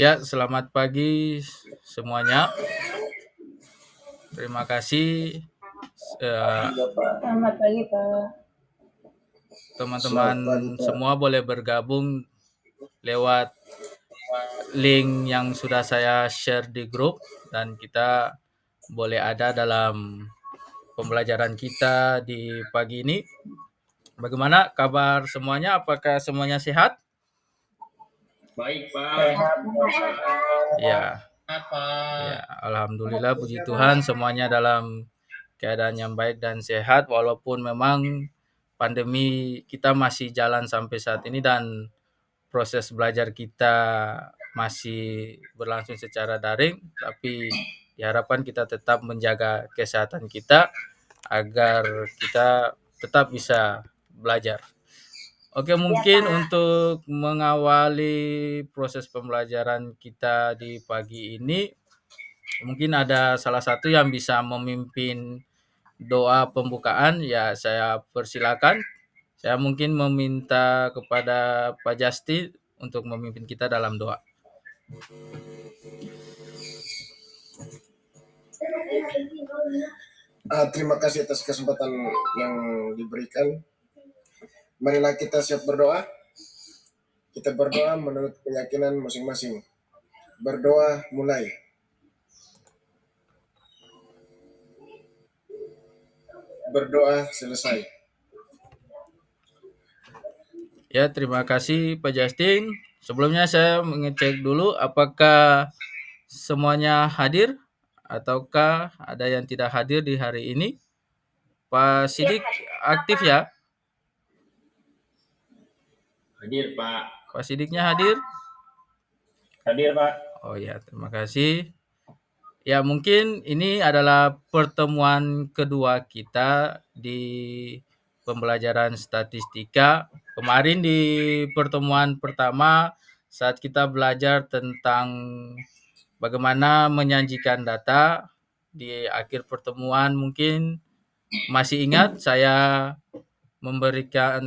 Ya, selamat pagi semuanya. Terima kasih Selamat pagi, Pak. teman-teman Selamat pagi, Pak. semua boleh bergabung lewat link yang sudah saya share di grup dan kita boleh ada dalam pembelajaran kita di pagi ini. Bagaimana kabar semuanya? Apakah semuanya sehat? Baik, Pak. Sehat. Ya, ya, alhamdulillah puji Tuhan semuanya dalam keadaan yang baik dan sehat walaupun memang pandemi kita masih jalan sampai saat ini dan proses belajar kita masih berlangsung secara daring, tapi diharapkan kita tetap menjaga kesehatan kita agar kita tetap bisa belajar. Oke, mungkin untuk mengawali proses pembelajaran kita di pagi ini, mungkin ada salah satu yang bisa memimpin doa pembukaan, ya saya persilakan. Saya mungkin meminta kepada Pak Justin untuk memimpin kita dalam doa. Terima kasih atas kesempatan yang diberikan. Marilah kita siap berdoa. Kita berdoa menurut keyakinan masing-masing. Berdoa mulai. Berdoa selesai. Ya, terima kasih Pak Justin. Sebelumnya saya mengecek dulu apakah semuanya hadir ataukah ada yang tidak hadir di hari ini. Pak Sidik aktif ya? Hadir, Pak. Pak Sidiknya hadir? Hadir, Pak. Oh ya, terima kasih. Ya, mungkin ini adalah pertemuan kedua kita di pembelajaran statistika. Kemarin di pertemuan pertama saat kita belajar tentang bagaimana menyajikan data, di akhir pertemuan mungkin masih ingat saya memberikan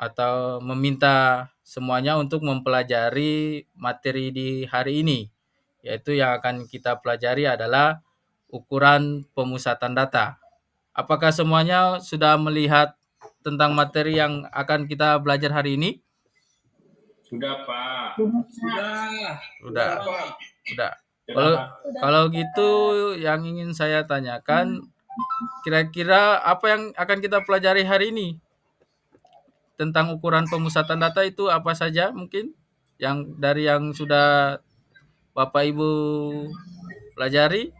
atau meminta semuanya untuk mempelajari materi di hari ini, yaitu yang akan kita pelajari adalah ukuran pemusatan data. Apakah semuanya sudah melihat tentang materi yang akan kita belajar hari ini? Sudah, Pak. Sudah. Kalau gitu yang ingin saya tanyakan, kira-kira apa yang akan kita pelajari hari ini? Tentang ukuran pemusatan data itu apa saja mungkin? Yang dari yang sudah Bapak Ibu pelajari?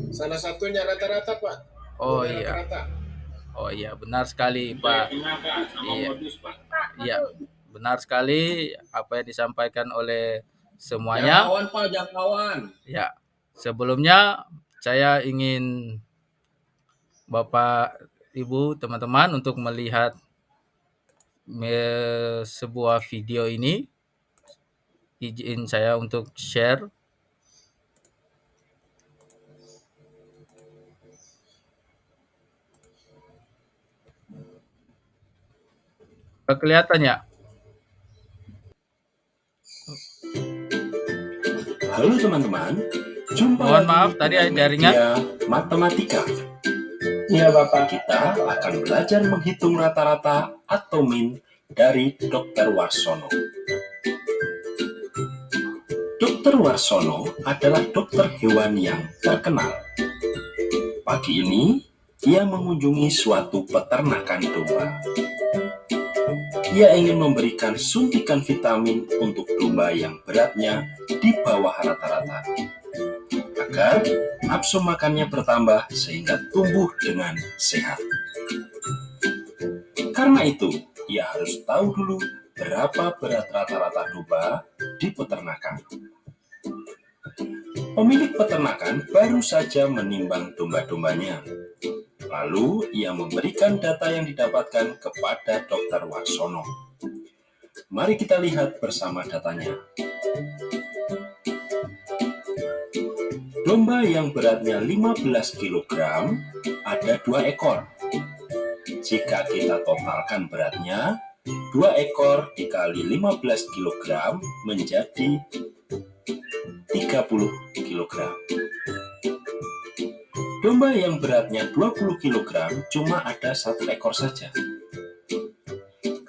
Salah satunya rata-rata, Pak. Oh Boleh iya. rata-rata. Oh iya, benar sekali Pak. Iya. Iya, benar sekali apa yang disampaikan oleh semuanya. Jangkauan, Pak, jangkauan. Ya, sebelumnya saya ingin Bapak, Ibu, teman-teman untuk melihat sebuah video ini. Izin saya untuk share. Kelihatan ya? Halo teman-teman, jumpa Mohon lagi maaf, tadi dengan ada jaringan. media matematika. Iya, Bapak. Kita akan belajar menghitung rata-rata atau min dari Dr. Warsono. Dr. Warsono adalah dokter hewan yang terkenal. Pagi ini, ia mengunjungi suatu peternakan domba. Ia ingin memberikan suntikan vitamin untuk domba yang beratnya di bawah rata-rata, agar nafsu makannya bertambah sehingga tumbuh dengan sehat. Karena itu, ia harus tahu dulu berapa berat rata-rata domba di peternakan. Pemilik peternakan baru saja menimbang domba-dombanya. Lalu ia memberikan data yang didapatkan kepada Dr. Warsono. Mari kita lihat bersama datanya. Domba yang beratnya 15 kg ada 2 ekor. Jika kita totalkan beratnya, 2 ekor dikali 15 kg menjadi 30 kg. Domba yang beratnya 20 kg cuma ada 1 ekor saja.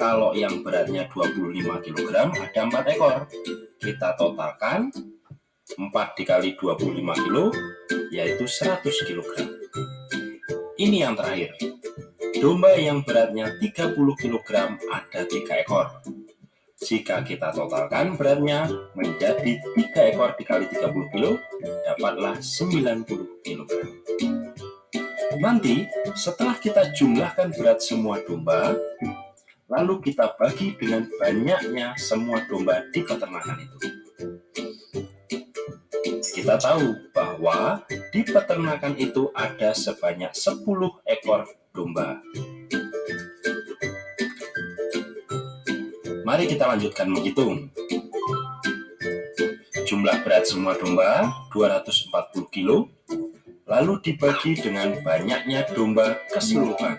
Kalau yang beratnya 25 kg ada 4 ekor. Kita totalkan 4 dikali 25 kg yaitu 100 kg. Ini yang terakhir. Domba yang beratnya 30 kg ada 3 ekor. Jika kita totalkan beratnya menjadi 3 ekor dikali 30 kg, dapatlah 90 kg. Nanti setelah kita jumlahkan berat semua domba, lalu kita bagi dengan banyaknya semua domba di peternakan itu. Kita tahu bahwa di peternakan itu ada sebanyak 10 ekor domba. Mari kita lanjutkan menghitung. Jumlah berat semua domba 240 kg, lalu dibagi dengan banyaknya domba keseluruhan.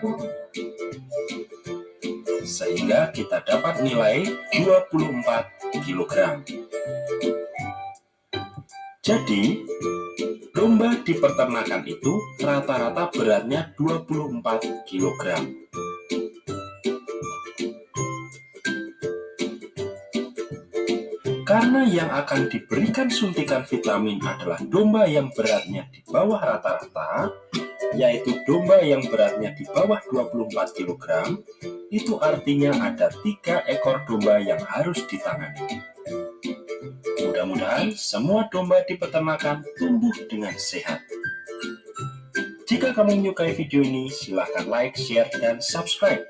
Sehingga kita dapat nilai 24 kg. Jadi, domba di peternakan itu rata-rata beratnya 24 kg. Karena yang akan diberikan suntikan vitamin adalah domba yang beratnya di bawah rata-rata, yaitu domba yang beratnya di bawah 24 kg, itu artinya ada 3 ekor domba yang harus ditangani. Mudah-mudahan semua domba di peternakan tumbuh dengan sehat. Jika kamu menyukai video ini, silahkan like, share, dan subscribe.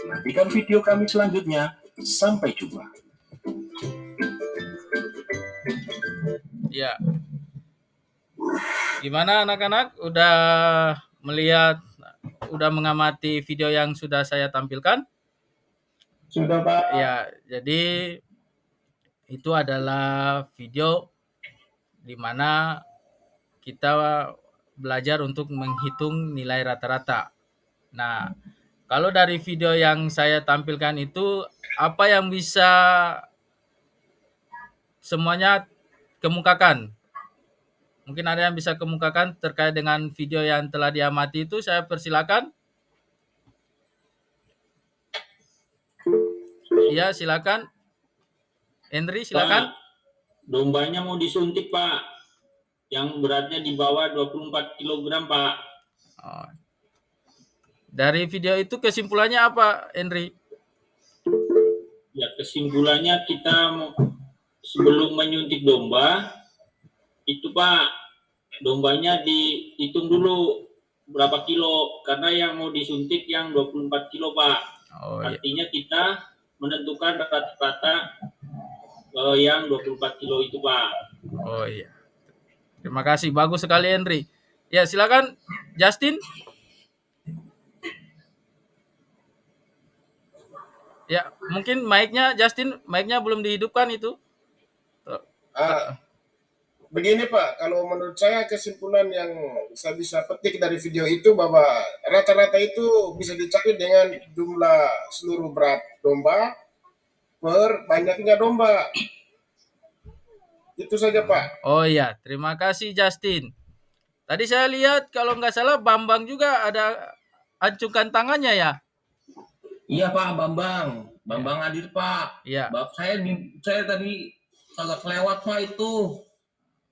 Nantikan video kami selanjutnya. Sampai jumpa. Ya. Gimana anak-anak? Udah melihat, udah mengamati video yang sudah saya tampilkan? Sudah, Pak. Ya, jadi itu adalah video di mana kita belajar untuk menghitung nilai rata-rata. Nah, kalau dari video yang saya tampilkan itu, apa yang bisa semuanya kemukakan? Mungkin ada yang bisa kemukakan terkait dengan video yang telah diamati itu, saya persilakan. Iya, silakan. Henry, silakan. Pak, dombanya mau disuntik, Pak. Yang beratnya di bawah 24 kg, Pak. Oh. Dari video itu kesimpulannya apa, Henry? Ya, kesimpulannya kita sebelum menyuntik domba, itu Pak, dombanya dihitung dulu berapa kilo. Karena yang mau disuntik yang 24 kilo, Pak. Oh, artinya kita menentukan rata-rata yang 24 kilo itu, Pak. Oh iya. Terima kasih, bagus sekali Henry. Ya, silakan Justin. Ya, mungkin mic-nya Justin, mic-nya belum dihidupkan itu. Begini Pak, kalau menurut saya kesimpulan yang saya bisa petik dari video itu bahwa rata-rata itu bisa dicari dengan jumlah seluruh berat domba per banyaknya domba. Itu saja Pak. Oh iya, terima kasih Justin. Tadi saya lihat kalau nggak salah Bambang juga ada acungkan tangannya ya. Iya Pak, Bambang hadir Pak. Iya. Bab saya tadi agak kelewat Pak itu.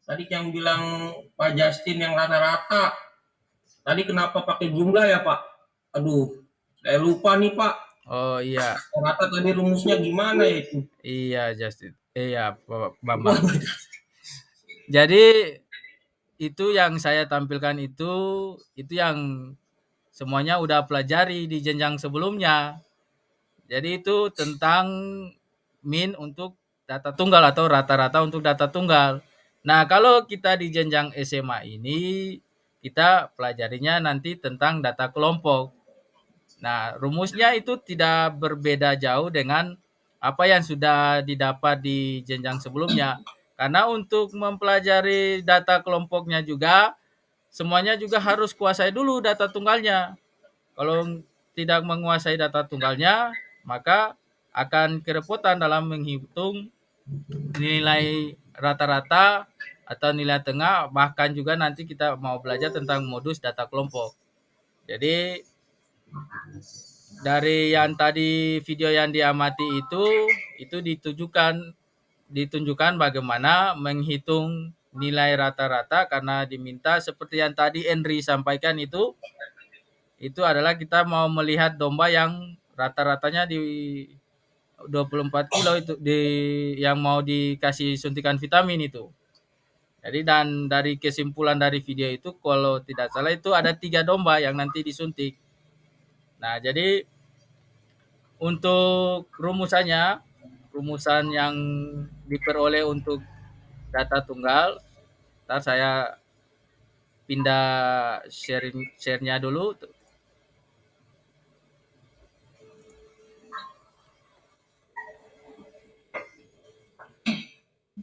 Tadi yang bilang Pak Justin yang rata-rata. Tadi kenapa pakai jumlah ya Pak? Aduh, saya lupa nih Pak. Oh iya. Rata tadi rumusnya gimana ya itu? Iya Justin. Iya Bambang. Jadi itu yang saya tampilkan itu yang semuanya udah pelajari di jenjang sebelumnya. Jadi itu tentang min untuk data tunggal atau rata-rata untuk data tunggal. Nah, kalau kita di jenjang SMA ini, kita pelajarinya nanti tentang data kelompok. Nah, rumusnya itu tidak berbeda jauh dengan apa yang sudah didapat di jenjang sebelumnya. Karena untuk mempelajari data kelompoknya juga, semuanya juga harus kuasai dulu data tunggalnya. Kalau tidak menguasai data tunggalnya, maka akan kerepotan dalam menghitung nilai rata-rata atau nilai tengah, bahkan juga nanti kita mau belajar tentang modus data kelompok. Jadi dari yang tadi video yang diamati itu ditunjukkan bagaimana menghitung nilai rata-rata, karena diminta seperti yang tadi Henry sampaikan itu adalah kita mau melihat domba yang rata-ratanya di 24 kilo itu yang mau dikasih suntikan vitamin itu. Jadi dan dari kesimpulan dari video itu kalau tidak salah itu ada 3 domba yang nanti disuntik. Nah, jadi untuk rumusan yang diperoleh untuk data tunggal, ntar saya pindah share-nya dulu.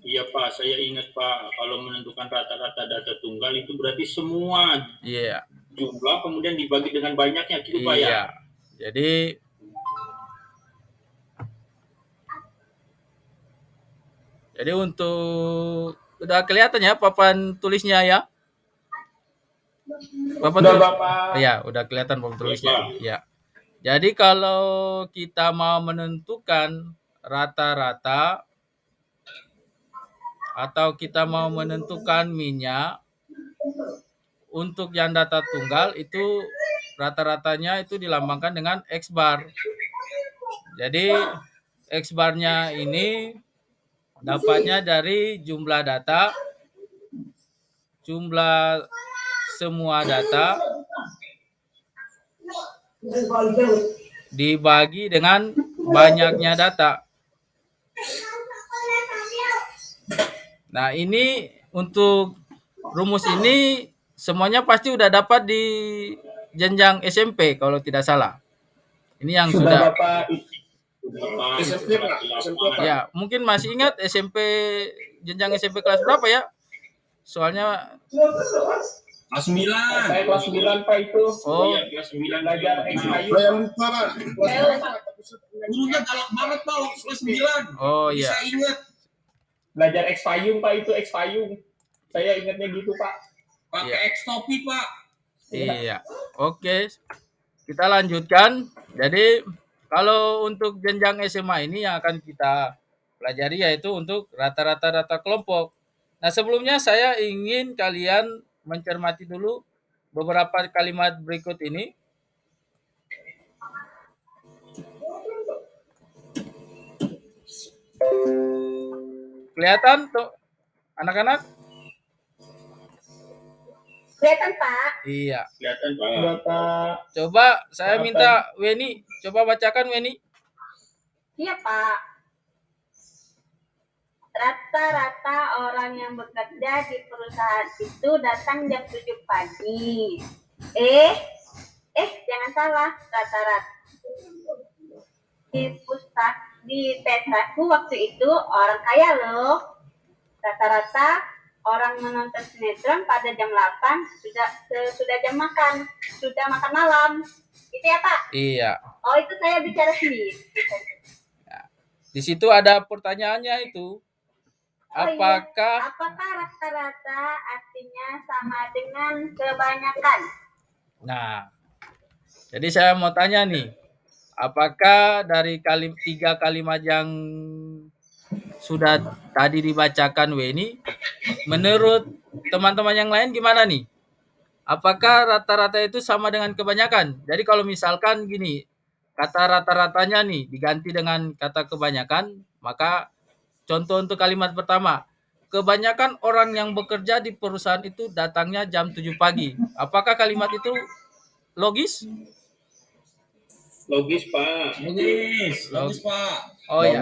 Iya Pak, saya ingat Pak, kalau menentukan rata-rata data tunggal itu berarti semua jumlah kemudian dibagi dengan banyaknya gitu Pak ya? Iya, jadi untuk udah kelihatan ya papan tulisnya ya? Bapak. Ya, udah kelihatan papan tulisnya. Ya. Jadi kalau kita mau menentukan rata-rata atau kita mau menentukan minyak untuk yang data tunggal itu rata-ratanya itu dilambangkan dengan X bar. Jadi X barnya ini dapatnya dari jumlah data, jumlah semua data dibagi dengan banyaknya data. Nah, ini untuk rumus ini semuanya pasti udah dapat di jenjang SMP kalau tidak salah. Ini yang sudah Bapak. SMP Pak. Ya, mungkin masih ingat jenjang SMP kelas berapa ya? Soalnya Kelas 9. Saya kelas 9 Pak itu. oh, Iya, kelas 9 Belajar XIU. Saya lupa Pak. Gurunya galak banget Pak waktu kelas 9. oh iya. Bisa ingat. Belajar X payung Pak, itu X payung. Saya ingatnya gitu Pak. Pakai X topi Pak. Iya. Oke. Kita lanjutkan. Jadi kalau untuk jenjang SMA ini yang akan kita pelajari yaitu untuk rata-rata data kelompok. Nah, sebelumnya saya ingin kalian mencermati dulu beberapa kalimat berikut ini. Kelihatan tuh anak-anak? Kelihatan Pak. Iya. kelihatan Pak. Bapak. Coba saya minta Weni, coba bacakan Weni. Iya Pak. Rata-rata orang yang bekerja di perusahaan itu datang jam 7 pagi. Jangan salah, rata-rata. Di pesaku waktu itu orang kaya loh. Rata-rata orang menonton sinetron pada jam 8 sudah jam makan, sudah makan malam. Itu ya Pak? Iya. Oh, itu saya bicara sendiri. Di situ ada pertanyaannya itu. Apakah rata-rata artinya sama dengan kebanyakan? Nah, jadi saya mau tanya nih, apakah dari 3 kalimat yang sudah tadi dibacakan Weni, menurut teman-teman yang lain gimana nih? Apakah rata-rata itu sama dengan kebanyakan? Jadi kalau misalkan gini, kata rata-ratanya nih diganti dengan kata kebanyakan, maka contoh untuk kalimat pertama, kebanyakan orang yang bekerja di perusahaan itu datangnya jam 7 pagi. Apakah kalimat itu logis? Logis Pak. Logis Pak. Oh ya,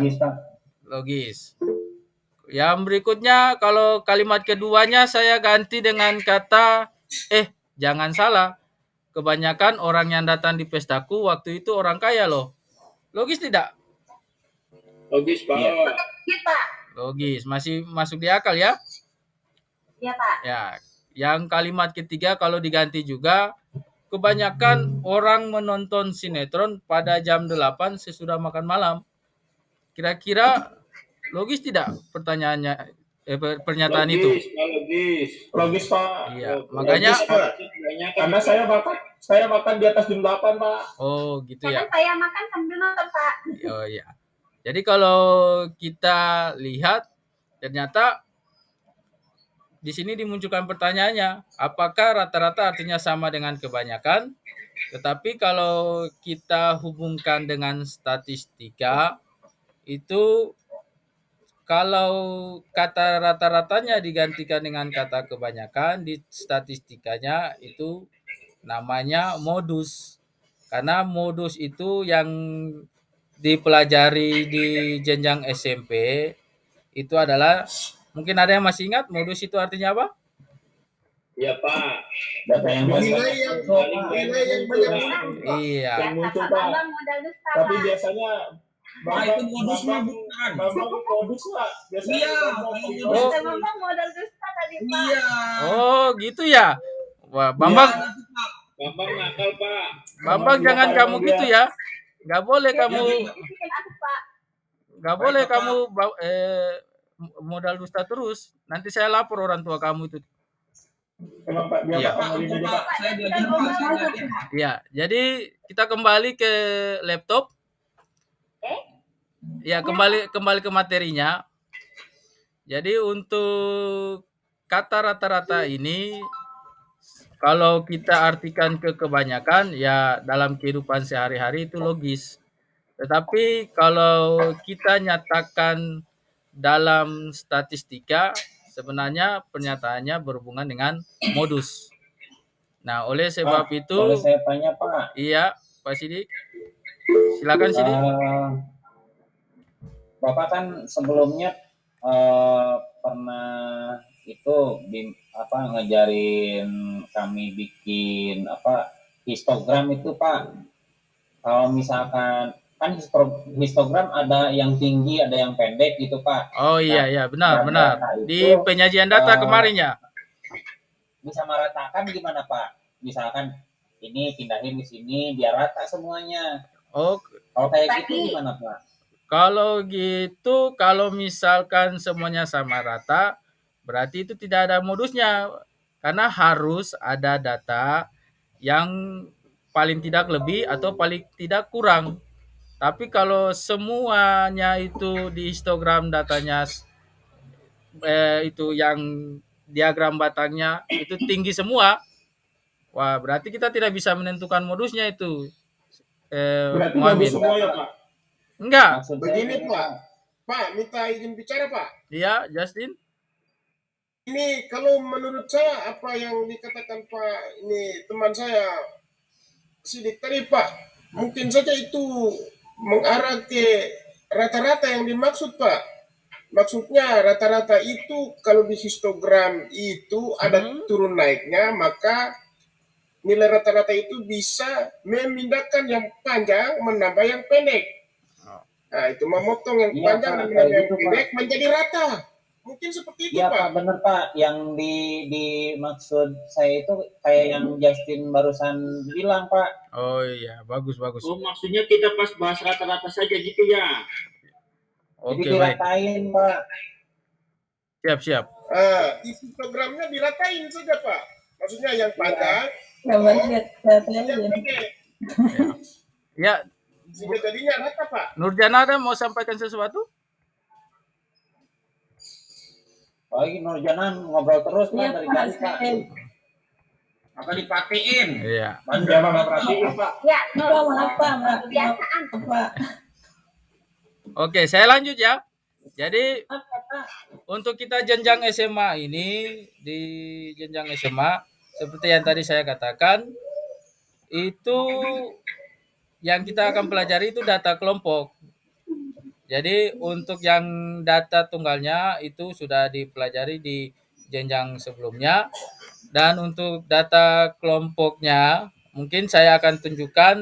logis. Yang berikutnya kalau kalimat keduanya saya ganti dengan kata jangan salah. Kebanyakan orang yang datang di pestaku waktu itu orang kaya loh. Logis tidak? Logis Pak. Iya Pak. Logis, masih masuk di akal ya? Iya Pak. Ya, yang kalimat ketiga kalau diganti juga kebanyakan orang menonton sinetron pada jam 8 sesudah makan malam. Kira-kira logis tidak pertanyaannya, pernyataan itu? Logis Pak. Iya, makanya karena saya makan di atas jam 8 Pak. Oh gitu ya. Karena saya makan sambil nonton Pak. Oh iya. Jadi kalau kita lihat ternyata di sini dimunculkan pertanyaannya, apakah rata-rata artinya sama dengan kebanyakan? Tetapi kalau kita hubungkan dengan statistika, itu kalau kata rata-ratanya digantikan dengan kata kebanyakan, di statistikanya itu namanya modus. Karena modus itu yang dipelajari di jenjang SMP itu adalah, mungkin ada yang masih ingat modus itu artinya apa? Iya Pak. Data yang Nilai yang banyak muncul. Iya. Yang muncul Pak. Tapi biasanya itu modus mah bukan. modus Pak. Biasanya Iya, Bambang modal dusta tadi Pak. Iya. Oh gitu ya. Wah, Bambang, Bambang nakal Pak. Bambang jangan kamu gitu ya. Nggak boleh kamu, Bikin aku Pak. nggak boleh kamu modal dusta terus. Nanti saya lapor orang tua kamu itu. Emang Pak, biar Iya. Pak ngomongin aja Pak. Saya belajar Pak, saya belajar. Ya, jadi kita kembali ke laptop. Ya, kembali ke materinya. Jadi untuk kata rata-rata ini, kalau kita artikan ke kebanyakan, ya dalam kehidupan sehari-hari itu logis. Tetapi kalau kita nyatakan dalam statistika, sebenarnya pernyataannya berhubungan dengan modus. Nah, oleh sebab itu, boleh saya tanya Pak? Iya, Pak Sidik. Silakan Sidik. Bapak kan sebelumnya pernah itu ngajarin kami bikin histogram itu Pak. Kalau misalkan kan histogram ada yang tinggi, ada yang pendek gitu Pak. Oh iya, benar. Di penyajian data kemarin ya. Bisa meratakan gimana Pak? Misalkan ini pindahin di sini biar rata semuanya. Oh, kalau kayak gitu gimana Pak? Kalau gitu, kalau misalkan semuanya sama rata, berarti itu tidak ada modusnya. Karena harus ada data yang paling tidak lebih atau paling tidak kurang. Tapi kalau semuanya itu di histogram datanya itu yang diagram batangnya itu tinggi semua, wah berarti kita tidak bisa menentukan modusnya itu. Berarti bagus semua ya Pak? Enggak. Begini Pak, minta izin bicara Pak. Iya, Justin. Ini kalau menurut saya apa yang dikatakan Pak ini teman saya Sidik tadi Pak, mungkin saja itu mengarah ke rata-rata yang dimaksud Pak. Maksudnya rata-rata itu kalau di histogram itu ada turun naiknya, maka nilai rata-rata itu bisa memindahkan yang panjang menambah yang pendek. Nah, itu memotong yang panjang dan menambah yang pendek menjadi rata. Mungkin seperti itu ya, Pak. Pak, benar Pak. Yang dimaksud saya itu kayak yang Justin barusan bilang Pak. Oh iya, bagus. Oh, maksudnya kita pas bahas rata-rata saja gitu ya? Oke, jadi diratain Pak. Siap. Programnya diratain saja Pak. Maksudnya yang panjang. Ya. Jadinya rata Pak. Nurjana ada mau sampaikan sesuatu? Oh, ini Nurjana ngobrol terus Pak dari tadi Pak. Apa dipatiin? Iya. Dia mah perhatiin Pak. Ya, kebiasaan Pak. Oke, saya lanjut ya. Jadi untuk kita jenjang SMA ini, di jenjang SMA seperti yang tadi saya katakan, itu yang kita akan pelajari itu data kelompok. Jadi untuk yang data tunggalnya itu sudah dipelajari di jenjang sebelumnya. Dan untuk data kelompoknya, mungkin saya akan tunjukkan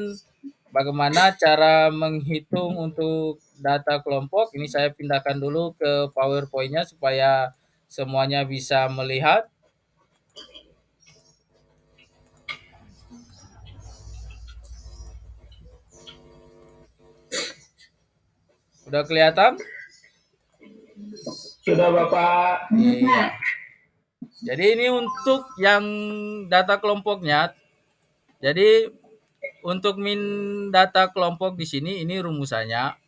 bagaimana cara menghitung untuk data kelompok. Ini saya pindahkan dulu ke PowerPoint-nya supaya semuanya bisa melihat. Udah kelihatan? Sudah Bapak. Iya. Jadi ini untuk yang data kelompoknya. Jadi untuk min data kelompok di sini ini rumusannya.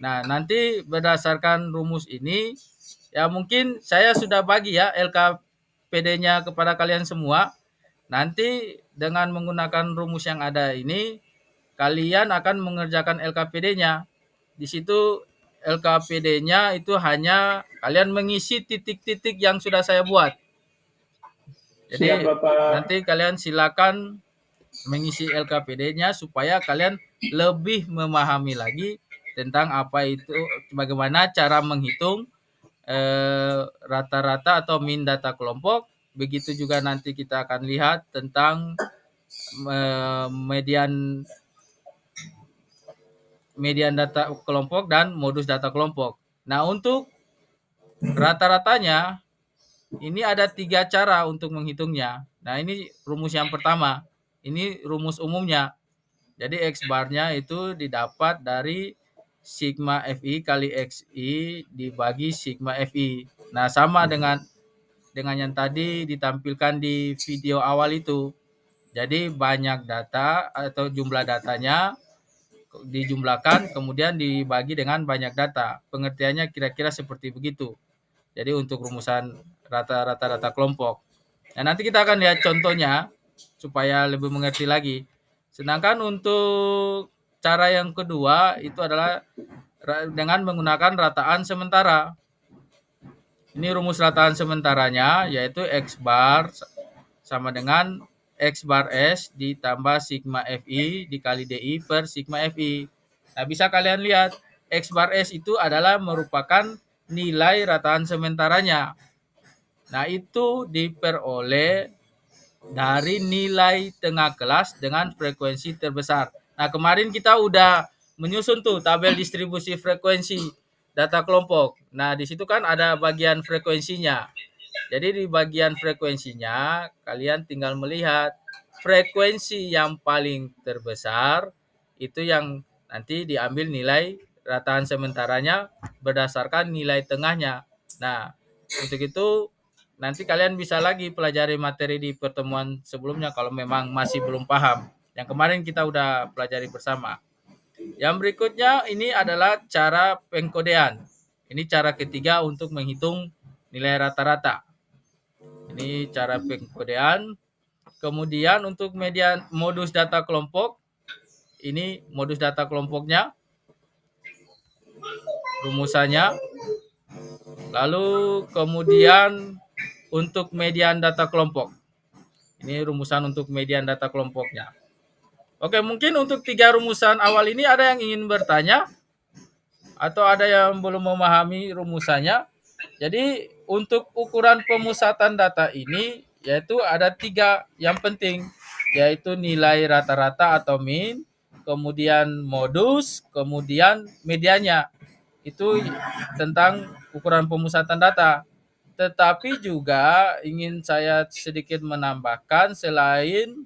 Nah, nanti berdasarkan rumus ini ya mungkin saya sudah bagi ya LKPD-nya kepada kalian semua. Nanti dengan menggunakan rumus yang ada ini kalian akan mengerjakan LKPD-nya. Di situ LKPD-nya itu hanya kalian mengisi titik-titik yang sudah saya buat. Jadi Siap, Bapak. nanti kalian silakan mengisi LKPD-nya supaya kalian lebih memahami lagi tentang apa itu, bagaimana cara menghitung rata-rata atau min data kelompok. Begitu juga nanti kita akan lihat tentang median data kelompok dan modus data kelompok. Nah, untuk rata-ratanya ini ada 3 cara untuk menghitungnya. Nah, ini rumus yang pertama. Ini rumus umumnya. Jadi X bar-nya itu didapat dari sigma FI kali XI dibagi sigma FI. Nah, sama dengan yang tadi ditampilkan di video awal itu. Jadi banyak data atau jumlah datanya dijumlahkan kemudian dibagi dengan banyak data. Pengertiannya kira-kira seperti begitu. Jadi untuk rumusan rata-rata data kelompok. Nah, nanti kita akan lihat contohnya supaya lebih mengerti lagi. Sedangkan untuk cara yang kedua itu adalah dengan menggunakan rataan sementara. Ini rumus rataan sementaranya yaitu X bar sama dengan X bar S ditambah sigma FI dikali DI per sigma FI. Nah, bisa kalian lihat X bar S itu adalah merupakan nilai rataan sementaranya. Nah, itu diperoleh dari nilai tengah kelas dengan frekuensi terbesar. Nah, kemarin kita udah menyusun tuh tabel distribusi frekuensi data kelompok. Nah, di situ kan ada bagian frekuensinya. Jadi di bagian frekuensinya kalian tinggal melihat frekuensi yang paling terbesar itu yang nanti diambil nilai rataan sementaranya berdasarkan nilai tengahnya. Nah, untuk itu nanti kalian bisa lagi pelajari materi di pertemuan sebelumnya kalau memang masih belum paham. Yang kemarin kita udah pelajari bersama. Yang berikutnya ini adalah cara pengkodean. Ini cara ketiga untuk menghitung nilai rata-rata. Ini cara pengkodean. Kemudian untuk modus data kelompok, ini modus data kelompoknya, rumusannya. Lalu kemudian untuk median data kelompok. Ini rumusan untuk median data kelompoknya. Oke, mungkin untuk 3 rumusan awal ini ada yang ingin bertanya? Atau ada yang belum memahami rumusannya? Jadi untuk ukuran pemusatan data ini yaitu ada 3 yang penting, yaitu nilai rata-rata atau min, kemudian modus, kemudian medianya. Itu tentang ukuran pemusatan data. Tetapi juga ingin saya sedikit menambahkan selain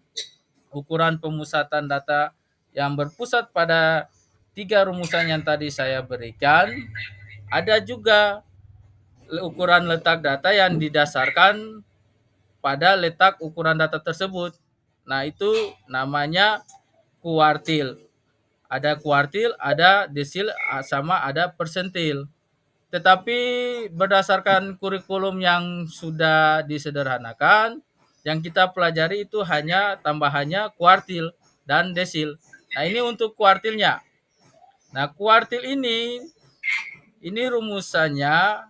ukuran pemusatan data yang berpusat pada 3 rumusan yang tadi saya berikan, ada juga ukuran letak data yang didasarkan pada letak ukuran data tersebut. Nah, itu namanya kuartil. Ada kuartil, ada desil, sama ada persentil. Tetapi berdasarkan kurikulum yang sudah disederhanakan, yang kita pelajari itu hanya tambahannya kuartil dan desil. Nah, ini untuk kuartilnya. Nah, kuartil ini rumusannya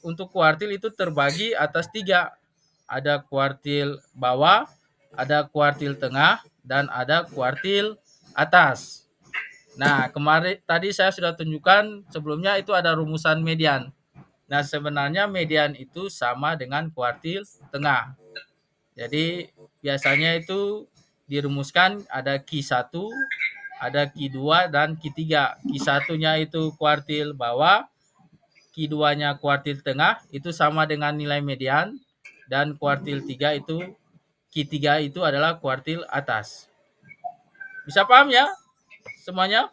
untuk kuartil itu terbagi atas 3. Ada kuartil bawah, ada kuartil tengah, dan ada kuartil atas. Nah, kemarin tadi saya sudah tunjukkan sebelumnya itu ada rumusan median. Nah, sebenarnya median itu sama dengan kuartil tengah. Jadi, biasanya itu dirumuskan ada Q1, ada Q2, dan Q3. Q1-nya itu kuartil bawah, Q2-nya kuartil tengah, itu sama dengan nilai median, dan kuartil 3 itu, Q3 itu adalah kuartil atas. Bisa paham ya semuanya?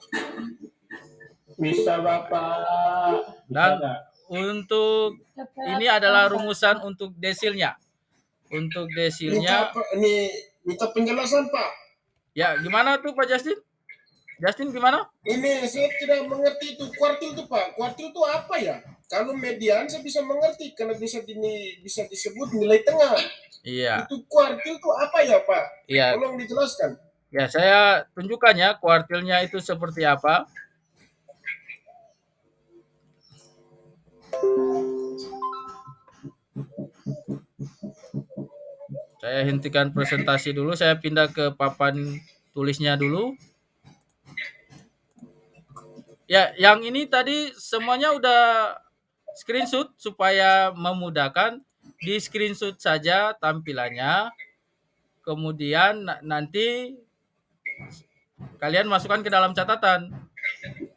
Bisa Bapak. Dan untuk ini adalah rumusan untuk desilnya. Untuk desilnya. Ini minta penjelasan Pak. Ya, gimana tuh Pak Justin? Justin gimana? Ini saya tidak mengerti itu kuartil itu Pak. Kuartil itu apa ya? Kalau median saya bisa mengerti karena bisa disebut nilai tengah. Iya. Itu kuartil itu apa ya Pak? Iya. Tolong dijelaskan. Ya, saya tunjukkan ya kuartilnya itu seperti apa. Saya hentikan presentasi dulu, saya pindah ke papan tulisnya dulu. Ya, yang ini tadi semuanya udah screenshot supaya memudahkan. Di screenshot saja tampilannya. Kemudian nanti kalian masukkan ke dalam catatan.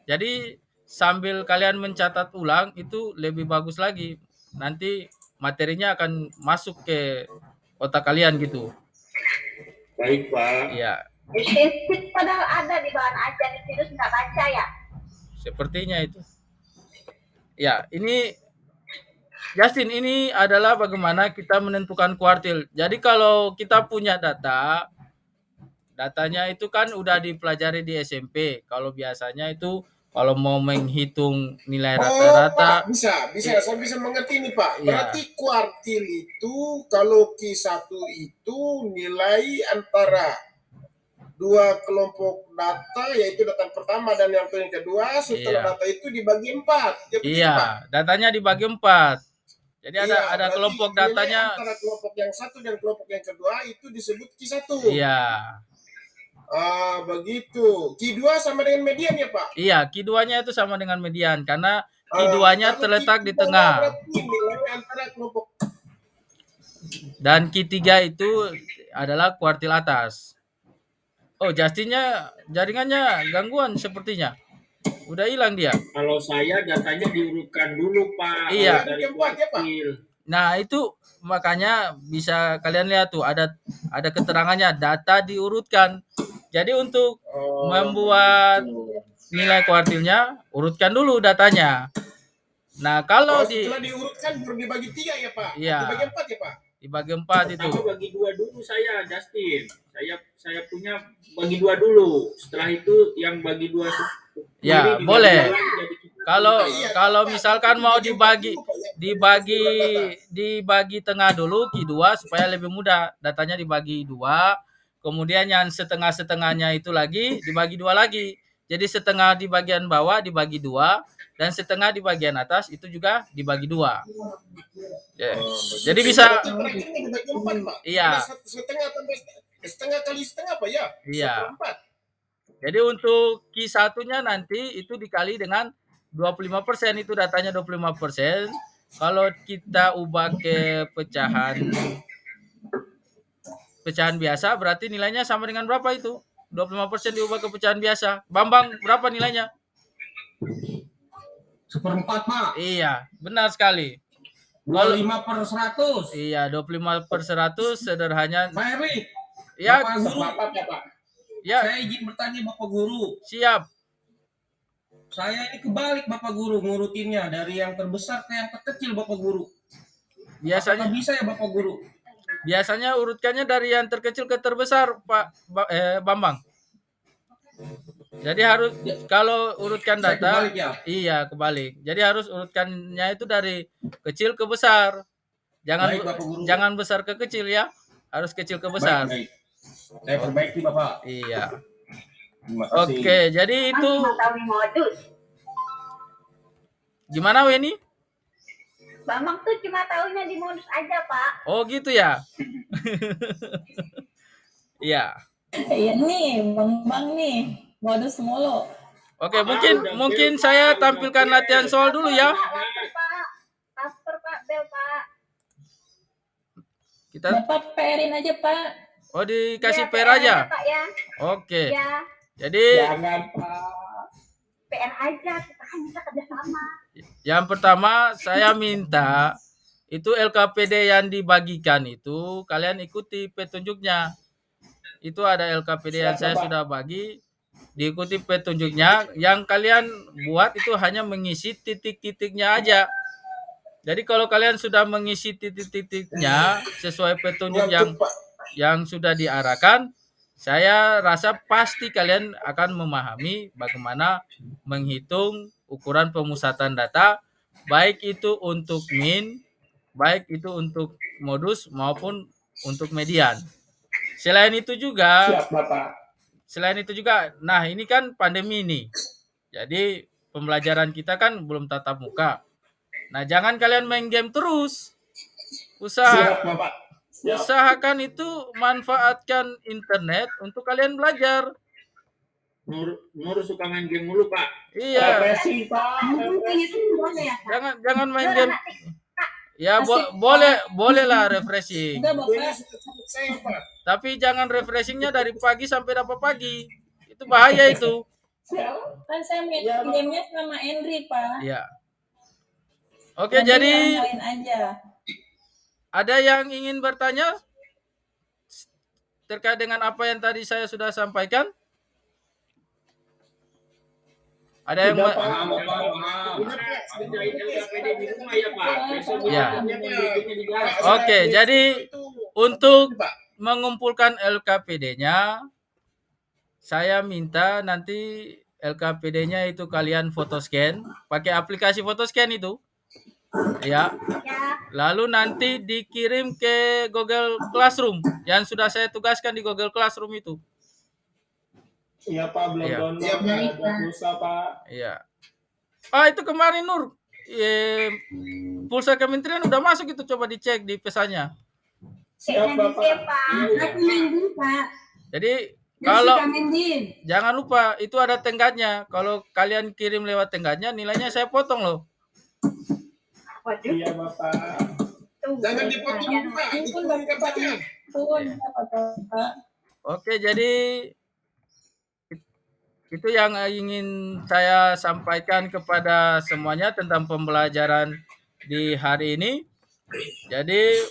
Jadi sambil kalian mencatat ulang itu lebih bagus lagi. Nanti materinya akan masuk ke otak kalian gitu. Baik Pak. Iya. Padahal ada di bahan aja di situ nggak baca ya. Sepertinya itu. Ya, ini Justin, ini adalah bagaimana kita menentukan kuartil. Jadi kalau kita punya datanya itu kan udah dipelajari di SMP. Kalau biasanya itu kalau mau menghitung nilai rata-rata. Pak, bisa. Saya bisa mengerti nih Pak. Berarti kuartil itu kalau Q1 itu nilai antara dua kelompok data, yaitu data pertama dan yang kedua, setelah data itu dibagi 4. Iya, datanya dibagi 4. Jadi ada kelompok datanya antara kelompok yang satu dan kelompok yang kedua itu disebut Q1. Iya. Begitu. Q2 sama dengan median ya Pak? Iya, Q2-nya itu sama dengan median karena Q2-nya terletak di tengah. Antara kelompok. Dan Q3 itu adalah kuartil atas. Oh, Justinnya jaringannya gangguan sepertinya. Udah hilang dia. Kalau saya datanya diurutkan dulu Pak. Iya. Dari kuartil. Nah itu makanya bisa kalian lihat tuh ada keterangannya data diurutkan. Jadi untuk membuat nilai kuartilnya urutkan dulu datanya. Nah kalau setelah diurutkan baru dibagi 3 ya Pak? Iya. Dibagi 4 ya Pak? Dibagi 4 itu. Pertama bagi 2 dulu saya, Justin. Saya punya bagi 2 dulu. Setelah itu yang bagi 2 ya boleh. Kalau misalkan mau dibagi tengah dulu Q2 supaya lebih mudah. Datanya dibagi 2. Kemudian yang setengah-setengahnya itu lagi dibagi 2 lagi. Jadi setengah di bagian bawah dibagi 2 dan setengah di bagian atas itu juga dibagi 2. Jadi bisa dibagi 4, Pak. Iya. Setengah kali setengah Pak ya? Iya. Jadi untuk Q1-nya nanti itu dikali dengan 25%, itu datanya 25%. Kalau kita ubah ke pecahan biasa berarti nilainya sama dengan berapa itu? 25% diubah ke pecahan biasa. Bambang, berapa nilainya? 1/4 Pak. Iya, benar sekali. 25/100. Iya, 25/100 sederhananya. Pak Erli. Ya, Bapak Guru. Pak. Ya. Saya izin bertanya Bapak Guru. Siap. Saya ini kebalik Bapak Guru ngurutinnya dari yang terbesar ke yang terkecil Bapak Guru. Biasanya apakah bisa ya Bapak Guru? Biasanya urutkannya dari yang terkecil ke terbesar, Pak Bambang. Jadi harus kalau urutkan data, kebalik ya? Iya kebalik. Jadi harus urutkannya itu dari kecil ke besar. Jangan besar ke kecil ya, harus kecil ke besar. Baik. Saya perbaiki Bapak. Iya. Oke, jadi itu. Gimana Weni? Bambang tuh cuma tahunya di modus aja Pak. Oh gitu ya. Iya. Iya nih, Bambang nih, modus mulu. Oke, mungkin saya tampilkan latihan soal dulu ya. Lapor Pak, bel Pak. Kita Bapak PR-in aja Pak. Oh dikasih Ya, PR aja? Pak, ya. Oke. Ya. Jadi jangan Pak. PR aja, kita kan bisa kerjasama. Yang pertama saya minta itu LKPD yang dibagikan itu kalian ikuti petunjuknya. Itu ada LKPD yang saya sudah bagi diikuti petunjuknya. Yang kalian buat itu hanya mengisi titik-titiknya aja. Jadi kalau kalian sudah mengisi titik-titiknya sesuai petunjuk yang sudah diarahkan, saya rasa pasti kalian akan memahami bagaimana menghitung ukuran pemusatan data, baik itu untuk min, baik itu untuk modus maupun untuk median. Selain itu juga, nah ini kan pandemi nih. Jadi pembelajaran kita kan belum tatap muka. Nah, jangan kalian main game terus. Usahakan itu manfaatkan internet untuk kalian belajar. Nur suka main game mulu, Pak. Iya. Jangan main game. Ya boleh lah refreshing. Tapi jangan refreshingnya dari pagi sampai dapat pagi. Itu bahaya itu. Kan saya main gamenya sama Henry, Pak. Iya. Oke, jadi aja. Ada yang ingin bertanya terkait dengan apa yang tadi saya sudah sampaikan? Ada yang ya. Oke, jadi untuk mengumpulkan LKPD-nya, saya minta nanti LKPD-nya itu kalian foto scan, pakai aplikasi foto scan itu. Ya. Lalu nanti dikirim ke Google Classroom yang sudah saya tugaskan di Google Classroom itu. Iya Pak, belum download. Pulsa Pak. Iya. Itu kemarin Nur. Pulsa kementerian udah masuk itu, coba dicek di pesannya. Siap Bapak. Jadi kalau jangan lupa itu ada tenggatnya. Kalau kalian kirim lewat tenggatnya, nilainya saya potong loh. Iya Bapak. Jangan dipotong Pak, dikurang katanya. Oke, jadi itu yang ingin saya sampaikan kepada semuanya tentang pembelajaran di hari ini. Jadi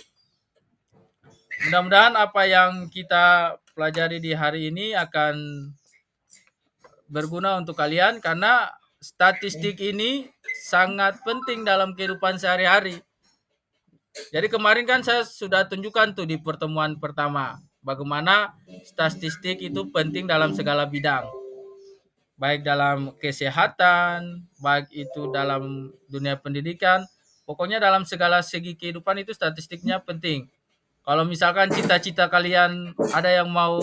mudah-mudahan apa yang kita pelajari di hari ini akan berguna untuk kalian, karena statistik ini sangat penting dalam kehidupan sehari-hari. Jadi kemarin kan saya sudah tunjukkan tuh di pertemuan pertama bagaimana statistik itu penting dalam segala bidang. Baik dalam kesehatan, baik itu dalam dunia pendidikan, pokoknya dalam segala segi kehidupan itu statistiknya penting. Kalau misalkan cita-cita kalian ada yang mau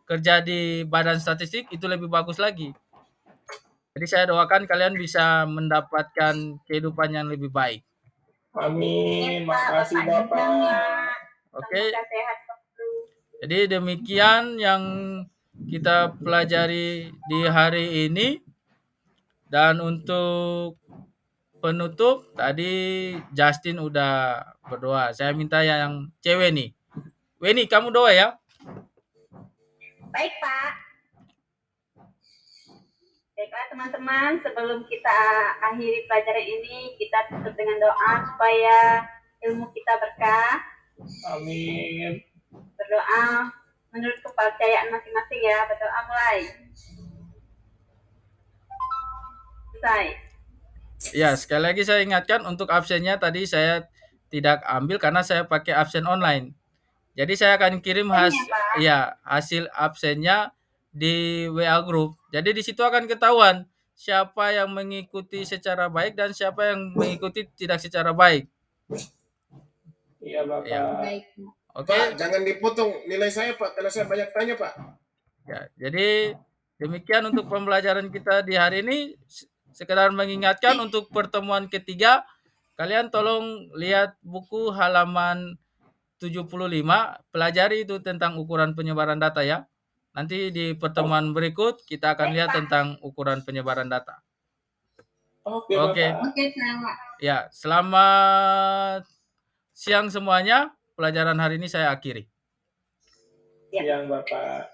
kerja di badan statistik, itu lebih bagus lagi. Jadi saya doakan kalian bisa mendapatkan kehidupan yang lebih baik. Amin, makasih Bapak. Oke. Jadi demikian yang kita pelajari di hari ini. Dan untuk penutup, tadi Justin udah berdoa. Saya minta yang cewek nih. Weni, kamu doa ya. Baik, Pak. Baiklah teman-teman, sebelum kita akhiri pelajaran ini, kita tutup dengan doa supaya ilmu kita berkah. Amin. Berdoa menurut kepercayaan masing-masing ya. Berdoa mulai. Selesai. Ya, sekali lagi saya ingatkan untuk absennya tadi saya tidak ambil karena saya pakai absen online. Jadi saya akan kirim hasil absennya di WA group. Jadi di situ akan ketahuan siapa yang mengikuti secara baik dan siapa yang mengikuti tidak secara baik. Iya Bapak. Ya. Oke. Pak, jangan dipotong nilai saya Pak, karena saya banyak tanya Pak. Ya, jadi demikian untuk pembelajaran kita di hari ini. Sekedar mengingatkan untuk pertemuan ketiga, kalian tolong lihat buku halaman 75, pelajari itu tentang ukuran penyebaran data ya. Nanti di pertemuan berikut kita akan lihat tentang ukuran penyebaran data. Oke. Ya, selamat siang semuanya. Pelajaran hari ini saya akhiri. Siang Bapak.